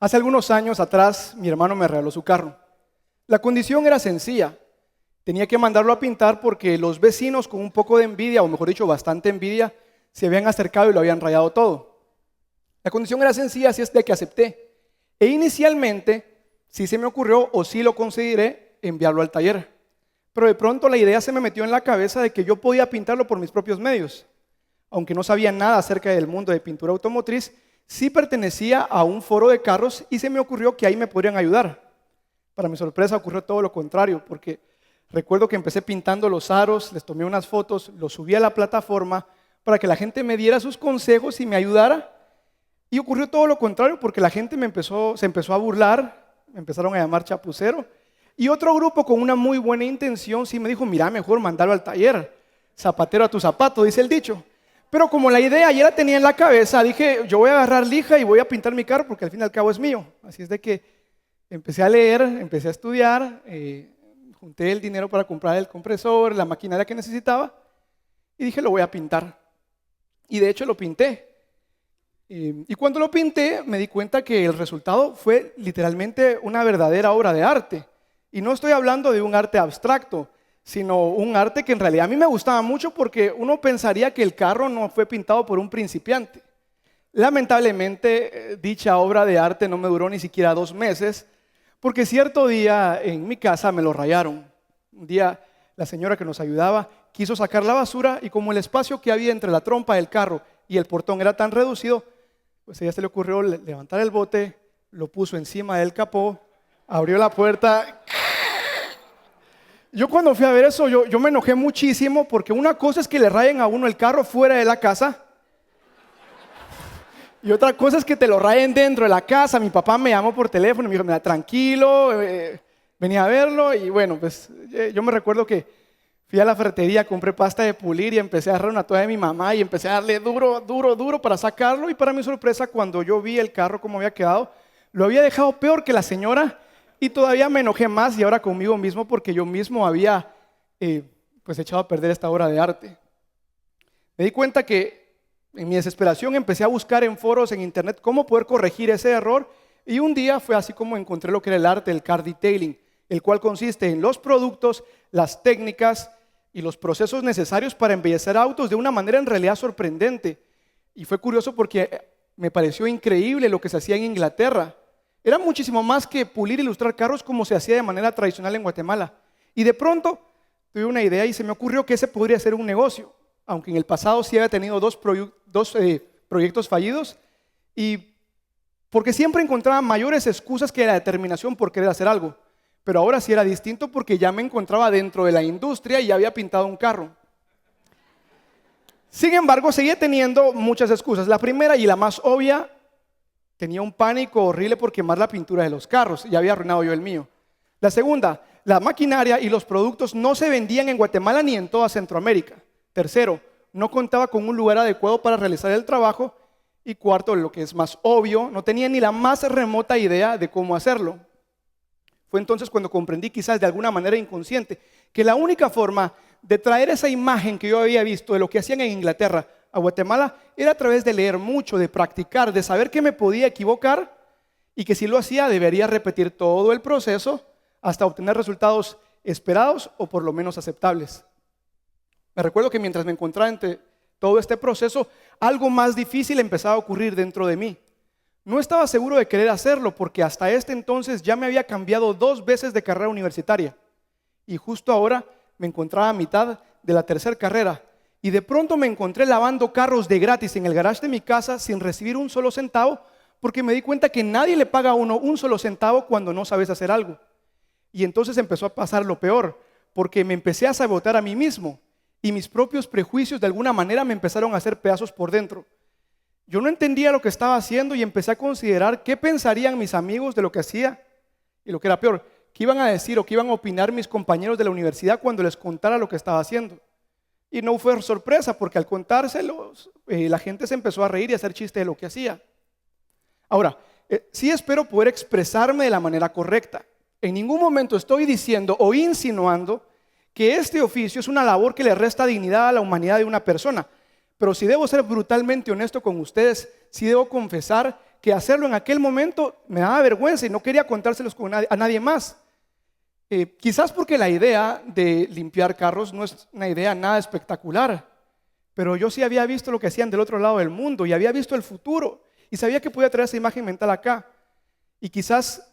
Hace algunos años atrás, mi hermano me regaló su carro. La condición era sencilla. Tenía que mandarlo a pintar porque los vecinos, con un poco de envidia, o mejor dicho, bastante envidia, se habían acercado y lo habían rayado todo. La condición era sencilla, así es de que acepté. E inicialmente, sí se me ocurrió, o sí lo consideré, enviarlo al taller. Pero de pronto la idea se me metió en la cabeza de que yo podía pintarlo por mis propios medios. Aunque no sabía nada acerca del mundo de pintura automotriz, sí pertenecía a un foro de carros y se me ocurrió que ahí me podrían ayudar. Para mi sorpresa ocurrió todo lo contrario, porque recuerdo que empecé pintando los aros, les tomé unas fotos, los subí a la plataforma para que la gente me diera sus consejos y me ayudara. Y ocurrió todo lo contrario, porque la gente se empezó a burlar, me empezaron a llamar chapucero. Y otro grupo con una muy buena intención sí me dijo, mira, mejor mandarlo al taller. Zapatero a tu zapato, dice el dicho. Pero como la idea ya la tenía en la cabeza, dije, yo voy a agarrar lija y voy a pintar mi carro porque al fin y al cabo es mío. Así es de que empecé a leer, empecé a estudiar, junté el dinero para comprar el compresor, la maquinaria que necesitaba y dije, lo voy a pintar. Y de hecho lo pinté. Y cuando lo pinté me di cuenta que el resultado fue literalmente una verdadera obra de arte. Y no estoy hablando de un arte abstracto, sino un arte que en realidad a mí me gustaba mucho porque uno pensaría que el carro no fue pintado por un principiante. Lamentablemente, dicha obra de arte no me duró ni siquiera 2 meses, porque cierto día en mi casa me lo rayaron. Un día la señora que nos ayudaba quiso sacar la basura y como el espacio que había entre la trompa del carro y el portón era tan reducido, pues a ella se le ocurrió levantar el bote, lo puso encima del capó, abrió la puerta. Yo cuando fui a ver eso, yo me enojé muchísimo porque una cosa es que le rayen a uno el carro fuera de la casa y otra cosa es que te lo rayen dentro de la casa. Mi papá me llamó por teléfono y me dijo, mira, tranquilo, venía a verlo y bueno, pues yo me recuerdo que fui a la ferretería, compré pasta de pulir y empecé a agarrar una toalla de mi mamá y empecé a darle duro para sacarlo y para mi sorpresa cuando yo vi el carro como había quedado, lo había dejado peor que la señora. Y todavía me enojé más y ahora conmigo mismo porque yo mismo había pues echado a perder esta obra de arte. Me di cuenta que en mi desesperación empecé a buscar en foros en internet cómo poder corregir ese error y un día fue así como encontré lo que era el arte del car detailing, el cual consiste en los productos, las técnicas y los procesos necesarios para embellecer autos de una manera en realidad sorprendente. Y fue curioso porque me pareció increíble lo que se hacía en Inglaterra. Era muchísimo más que pulir e ilustrar carros como se hacía de manera tradicional en Guatemala. Y de pronto tuve una idea y se me ocurrió que ese podría ser un negocio, aunque en el pasado sí había tenido dos proyectos fallidos y porque siempre encontraba mayores excusas que la determinación por querer hacer algo. Pero ahora sí era distinto porque ya me encontraba dentro de la industria y ya había pintado un carro. Sin embargo, seguía teniendo muchas excusas. La primera y la más obvia, tenía un pánico horrible por quemar la pintura de los carros. Ya había arruinado yo el mío. La segunda, la maquinaria y los productos no se vendían en Guatemala ni en toda Centroamérica. Tercero, no contaba con un lugar adecuado para realizar el trabajo. Y cuarto, lo que es más obvio, no tenía ni la más remota idea de cómo hacerlo. Fue entonces cuando comprendí, quizás de alguna manera inconsciente, que la única forma de traer esa imagen que yo había visto de lo que hacían en Inglaterra a Guatemala era a través de leer mucho, de practicar, de saber que me podía equivocar y que si lo hacía debería repetir todo el proceso hasta obtener resultados esperados o por lo menos aceptables. Me recuerdo que mientras me encontraba entre todo este proceso, algo más difícil empezaba a ocurrir dentro de mí. No estaba seguro de querer hacerlo porque hasta este entonces ya me había cambiado 2 veces de carrera universitaria y justo ahora me encontraba a mitad de la tercera carrera. Y de pronto me encontré lavando carros de gratis en el garage de mi casa sin recibir un solo centavo porque me di cuenta que nadie le paga a uno un solo centavo cuando no sabes hacer algo. Y entonces empezó a pasar lo peor porque me empecé a sabotear a mí mismo y mis propios prejuicios de alguna manera me empezaron a hacer pedazos por dentro. Yo no entendía lo que estaba haciendo y empecé a considerar qué pensarían mis amigos de lo que hacía y lo que era peor, qué iban a decir o qué iban a opinar mis compañeros de la universidad cuando les contara lo que estaba haciendo. Y no fue sorpresa porque al contárselos la gente se empezó a reír y a hacer chiste de lo que hacía. Ahora, sí espero poder expresarme de la manera correcta. En ningún momento estoy diciendo o insinuando que este oficio es una labor que le resta dignidad a la humanidad de una persona. Pero si debo ser brutalmente honesto con ustedes, sí debo confesar que hacerlo en aquel momento me daba vergüenza y no quería contárselos a nadie más. Quizás porque la idea de limpiar carros no es una idea nada espectacular, pero yo sí había visto lo que hacían del otro lado del mundo y había visto el futuro y sabía que podía traer esa imagen mental acá. Y quizás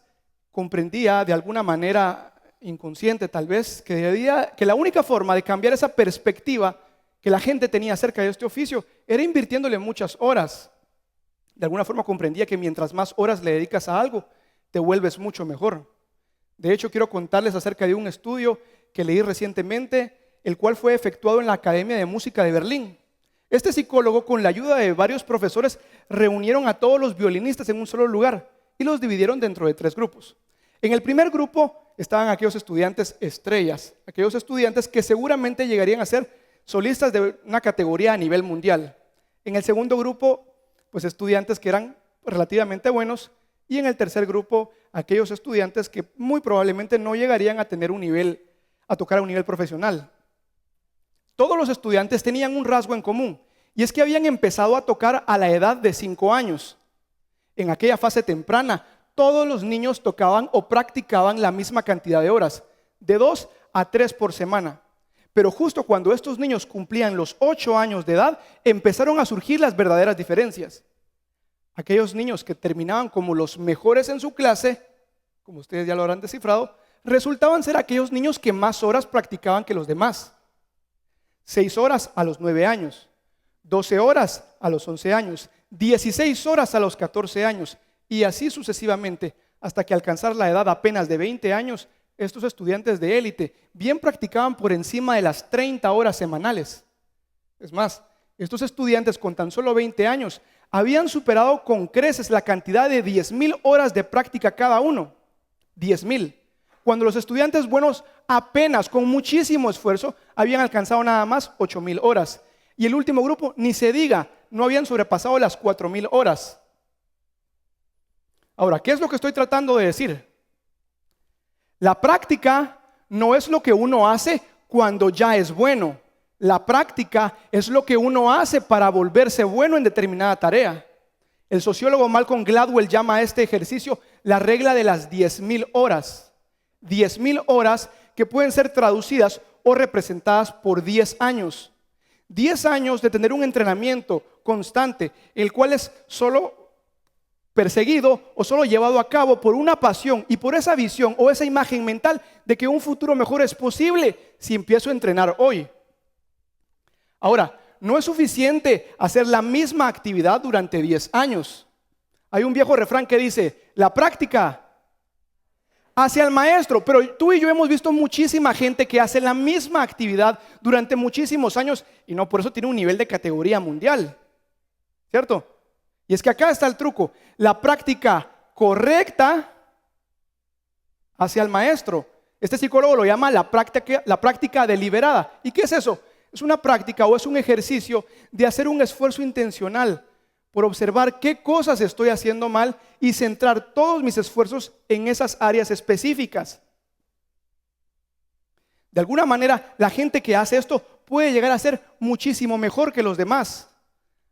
comprendía de alguna manera inconsciente tal vez que la única forma de cambiar esa perspectiva que la gente tenía acerca de este oficio era invirtiéndole muchas horas. De alguna forma comprendía que mientras más horas le dedicas a algo, te vuelves mucho mejor. De hecho, quiero contarles acerca de un estudio que leí recientemente, el cual fue efectuado en la Academia de Música de Berlín. Este psicólogo, con la ayuda de varios profesores, reunieron a todos los violinistas en un solo lugar y los dividieron dentro de 3 grupos. En el primer grupo estaban aquellos estudiantes estrellas, aquellos estudiantes que seguramente llegarían a ser solistas de una categoría a nivel mundial. En el segundo grupo, pues estudiantes que eran relativamente buenos, y en el tercer grupo, aquellos estudiantes que muy probablemente no llegarían a tener a tocar a un nivel profesional. Todos los estudiantes tenían un rasgo en común, y es que habían empezado a tocar a la edad de 5 años. En aquella fase temprana, todos los niños tocaban o practicaban la misma cantidad de horas, de 2 a 3 por semana. Pero justo cuando estos niños cumplían los 8 años de edad, empezaron a surgir las verdaderas diferencias. Aquellos niños que terminaban como los mejores en su clase, como ustedes ya lo habrán descifrado, resultaban ser aquellos niños que más horas practicaban que los demás. 6 horas a los 9 años, 12 horas a los 11 años, 16 horas a los 14 años y así sucesivamente, hasta que alcanzar la edad apenas de 20 años, estos estudiantes de élite bien practicaban por encima de las 30 horas semanales. Es más, estos estudiantes con tan solo 20 años habían superado con creces la cantidad de 10,000 horas de práctica cada uno. 10,000. Cuando los estudiantes buenos apenas con muchísimo esfuerzo habían alcanzado nada más 8,000 horas. Y el último grupo, ni se diga, no habían sobrepasado las 4,000 horas. Ahora, ¿qué es lo que estoy tratando de decir? La práctica no es lo que uno hace cuando ya es bueno. La práctica es lo que uno hace para volverse bueno en determinada tarea. El sociólogo Malcolm Gladwell llama a este ejercicio la regla de las 10,000 horas. 10,000 horas que pueden ser traducidas o representadas por 10 años. 10 años de tener un entrenamiento constante, el cual es solo perseguido o solo llevado a cabo por una pasión y por esa visión o esa imagen mental de que un futuro mejor es posible si empiezo a entrenar hoy. Ahora, no es suficiente hacer la misma actividad durante 10 años. Hay un viejo refrán que dice, la práctica hacia el maestro, pero tú y yo hemos visto muchísima gente que hace la misma actividad durante muchísimos años y no por eso tiene un nivel de categoría mundial, ¿cierto? Y es que acá está el truco, la práctica correcta hacia el maestro. Este psicólogo lo llama la práctica deliberada. ¿Y qué es eso? Es una práctica o es un ejercicio de hacer un esfuerzo intencional por observar qué cosas estoy haciendo mal y centrar todos mis esfuerzos en esas áreas específicas. De alguna manera, la gente que hace esto puede llegar a ser muchísimo mejor que los demás.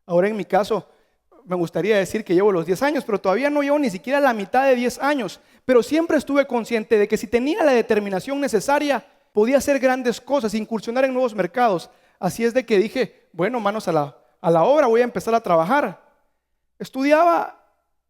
Ahora en mi caso, me gustaría decir que llevo los 10 años, pero todavía no llevo ni siquiera la mitad de 10 años. Pero siempre estuve consciente de que si tenía la determinación necesaria, podía hacer grandes cosas, incursionar en nuevos mercados. Así es de que dije, bueno, manos a la obra, voy a empezar a trabajar.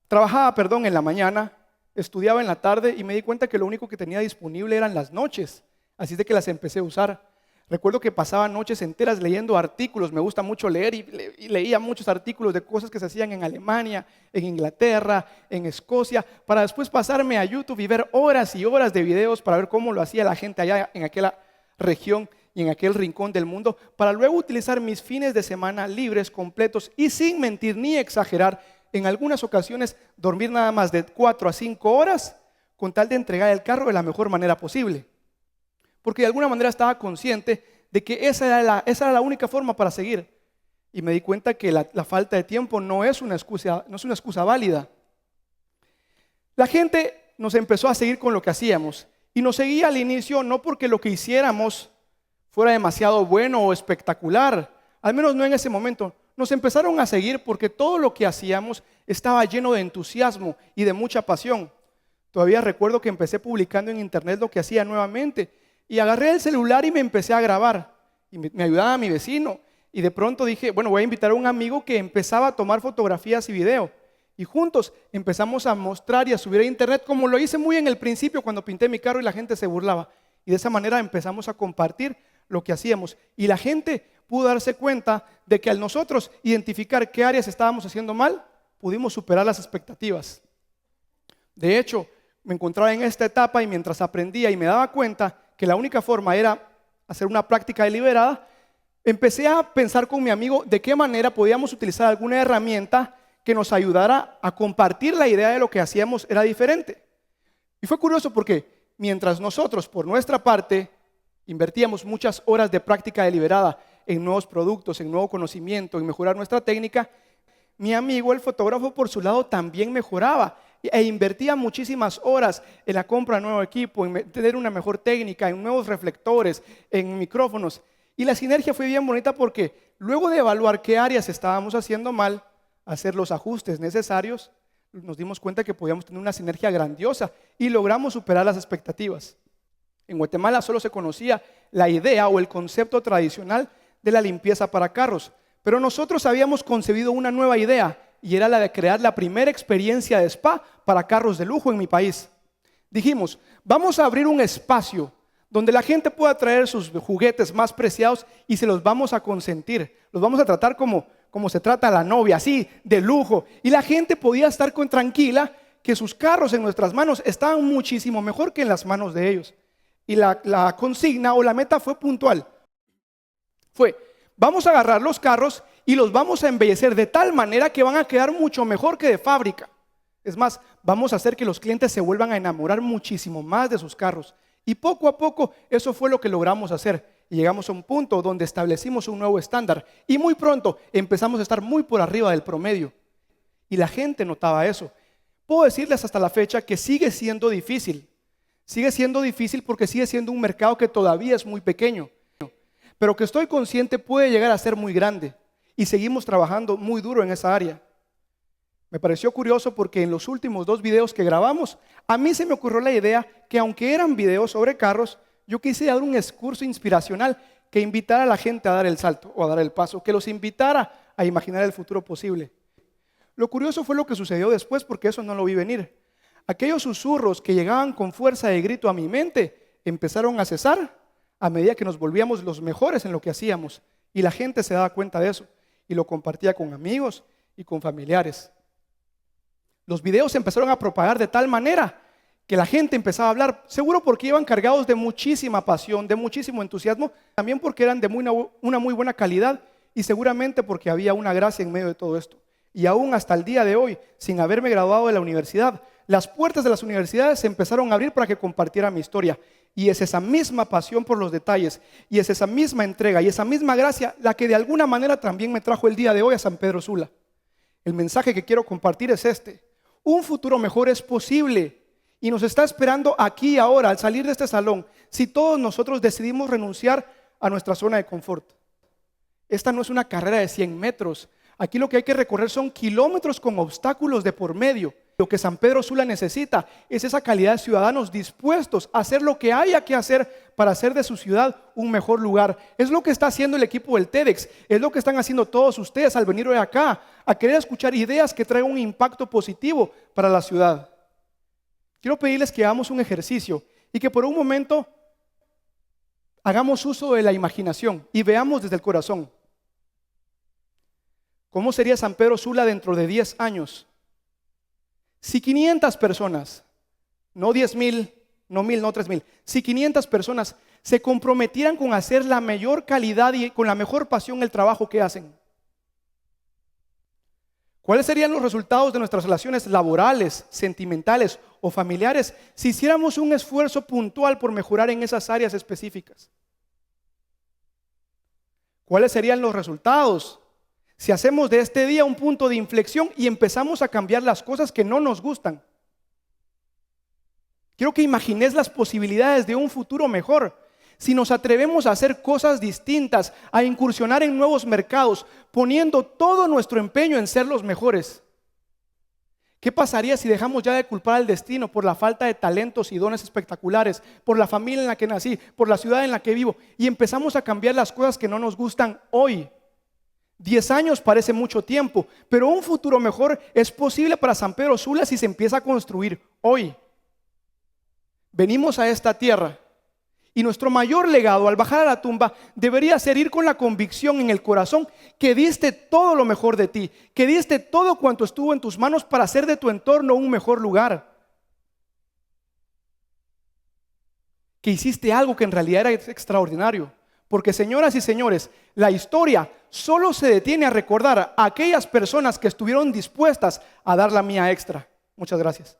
Trabajaba en la mañana, estudiaba en la tarde y me di cuenta que lo único que tenía disponible eran las noches. Así es de que las empecé a usar. Recuerdo que pasaba noches enteras leyendo artículos, me gusta mucho leer y leía muchos artículos de cosas que se hacían en Alemania, en Inglaterra, en Escocia, para después pasarme a YouTube y ver horas y horas de videos para ver cómo lo hacía la gente allá en aquella región y en aquel rincón del mundo, para luego utilizar mis fines de semana libres, completos y sin mentir ni exagerar, en algunas ocasiones dormir nada más de 4 a 5 horas con tal de entregar el carro de la mejor manera posible. Porque de alguna manera estaba consciente de que esa era la única forma para seguir. Y me di cuenta que la falta de tiempo no es una excusa válida. La gente nos empezó a seguir con lo que hacíamos. Y nos seguía al inicio no porque lo que hiciéramos fuera demasiado bueno o espectacular. Al menos no en ese momento. nos empezaron a seguir porque todo lo que hacíamos estaba lleno de entusiasmo y de mucha pasión. Todavía recuerdo que empecé publicando en internet lo que hacía nuevamente y agarré el celular y me empecé a grabar. Y me ayudaba mi vecino y de pronto dije, bueno, voy a invitar a un amigo que empezaba a tomar fotografías y video. Y juntos empezamos a mostrar y a subir a internet como lo hice muy en el principio cuando pinté mi carro y la gente se burlaba. Y de esa manera empezamos a compartir lo que hacíamos. Y la gente pudo darse cuenta de que al nosotros identificar qué áreas estábamos haciendo mal, pudimos superar las expectativas. De hecho, me encontraba en esta etapa y mientras aprendía y me daba cuenta que la única forma era hacer una práctica deliberada, empecé a pensar con mi amigo de qué manera podíamos utilizar alguna herramienta que nos ayudara a compartir la idea de lo que hacíamos era diferente. Y fue curioso porque mientras nosotros, por nuestra parte, invertíamos muchas horas de práctica deliberada en nuevos productos, en nuevo conocimiento, en mejorar nuestra técnica, mi amigo, el fotógrafo, por su lado, también mejoraba e invertía muchísimas horas en la compra de nuevo equipo, en tener una mejor técnica, en nuevos reflectores, en micrófonos. Y la sinergia fue bien bonita porque luego de evaluar qué áreas estábamos haciendo mal, hacer los ajustes necesarios, nos dimos cuenta que podíamos tener una sinergia grandiosa y logramos superar las expectativas. En Guatemala solo se conocía la idea o el concepto tradicional de la limpieza para carros, pero nosotros habíamos concebido una nueva idea y era la de crear la primera experiencia de spa para carros de lujo en mi país. Dijimos, vamos a abrir un espacio donde la gente pueda traer sus juguetes más preciados y se los vamos a consentir, los vamos a tratar como se trata a la novia, así, de lujo. Y la gente podía estar tranquila que sus carros en nuestras manos estaban muchísimo mejor que en las manos de ellos. Y la consigna o la meta fue puntual. Vamos a agarrar los carros y los vamos a embellecer de tal manera que van a quedar mucho mejor que de fábrica. Es más, vamos a hacer que los clientes se vuelvan a enamorar muchísimo más de sus carros. Y poco a poco eso fue lo que logramos hacer. Y llegamos a un punto donde establecimos un nuevo estándar. Y muy pronto empezamos a estar muy por arriba del promedio. Y la gente notaba eso. Puedo decirles hasta la fecha que sigue siendo difícil. Sigue siendo difícil porque sigue siendo un mercado que todavía es muy pequeño. Pero que estoy consciente puede llegar a ser muy grande. Y seguimos trabajando muy duro en esa área. Me pareció curioso porque en los últimos 2 videos que grabamos, a mí se me ocurrió la idea que aunque eran videos sobre carros, yo quise dar un discurso inspiracional que invitara a la gente a dar el salto o a dar el paso, que los invitara a imaginar el futuro posible. Lo curioso fue lo que sucedió después porque eso no lo vi venir. Aquellos susurros que llegaban con fuerza de grito a mi mente empezaron a cesar a medida que nos volvíamos los mejores en lo que hacíamos y la gente se daba cuenta de eso y lo compartía con amigos y con familiares. Los videos se empezaron a propagar de tal manera que la gente empezaba a hablar, seguro porque iban cargados de muchísima pasión, de muchísimo entusiasmo, también porque eran de una muy buena calidad y seguramente porque había una gracia en medio de todo esto. Y aún hasta el día de hoy, sin haberme graduado de la universidad, las puertas de las universidades se empezaron a abrir para que compartiera mi historia. Y es esa misma pasión por los detalles, y es esa misma entrega, y esa misma gracia la que de alguna manera también me trajo el día de hoy a San Pedro Sula. El mensaje que quiero compartir es este: un futuro mejor es posible. Y nos está esperando aquí ahora, al salir de este salón, si todos nosotros decidimos renunciar a nuestra zona de confort. Esta no es una carrera de 100 metros. Aquí lo que hay que recorrer son kilómetros con obstáculos de por medio. Lo que San Pedro Sula necesita es esa calidad de ciudadanos dispuestos a hacer lo que haya que hacer para hacer de su ciudad un mejor lugar. Es lo que está haciendo el equipo del TEDx. Es lo que están haciendo todos ustedes al venir hoy acá, a querer escuchar ideas que traigan un impacto positivo para la ciudad. Quiero pedirles que hagamos un ejercicio y que por un momento hagamos uso de la imaginación y veamos desde el corazón. ¿Cómo sería San Pedro Sula dentro de 10 años? Si 500 personas, no 10,000, no 1,000, no 3,000, si 500 personas se comprometieran con hacer la mayor calidad y con la mejor pasión el trabajo que hacen, ¿cuáles serían los resultados de nuestras relaciones laborales, sentimentales o familiares si hiciéramos un esfuerzo puntual por mejorar en esas áreas específicas? ¿Cuáles serían los resultados si hacemos de este día un punto de inflexión y empezamos a cambiar las cosas que no nos gustan? Quiero que imagines las posibilidades de un futuro mejor. si nos atrevemos a hacer cosas distintas, a incursionar en nuevos mercados, poniendo todo nuestro empeño en ser los mejores? ¿Qué pasaría si dejamos ya de culpar al destino por la falta de talentos y dones espectaculares, por la familia en la que nací, por la ciudad en la que vivo, y empezamos a cambiar las cosas que no nos gustan hoy? 10 años parece mucho tiempo, pero un futuro mejor es posible para San Pedro Sula si se empieza a construir hoy. Venimos a esta tierra y nuestro mayor legado al bajar a la tumba debería ser ir con la convicción en el corazón que diste todo lo mejor de ti, que diste todo cuanto estuvo en tus manos para hacer de tu entorno un mejor lugar, que hiciste algo que en realidad era extraordinario. Porque, señoras y señores, la historia solo se detiene a recordar a aquellas personas que estuvieron dispuestas a dar la mía extra. Muchas gracias.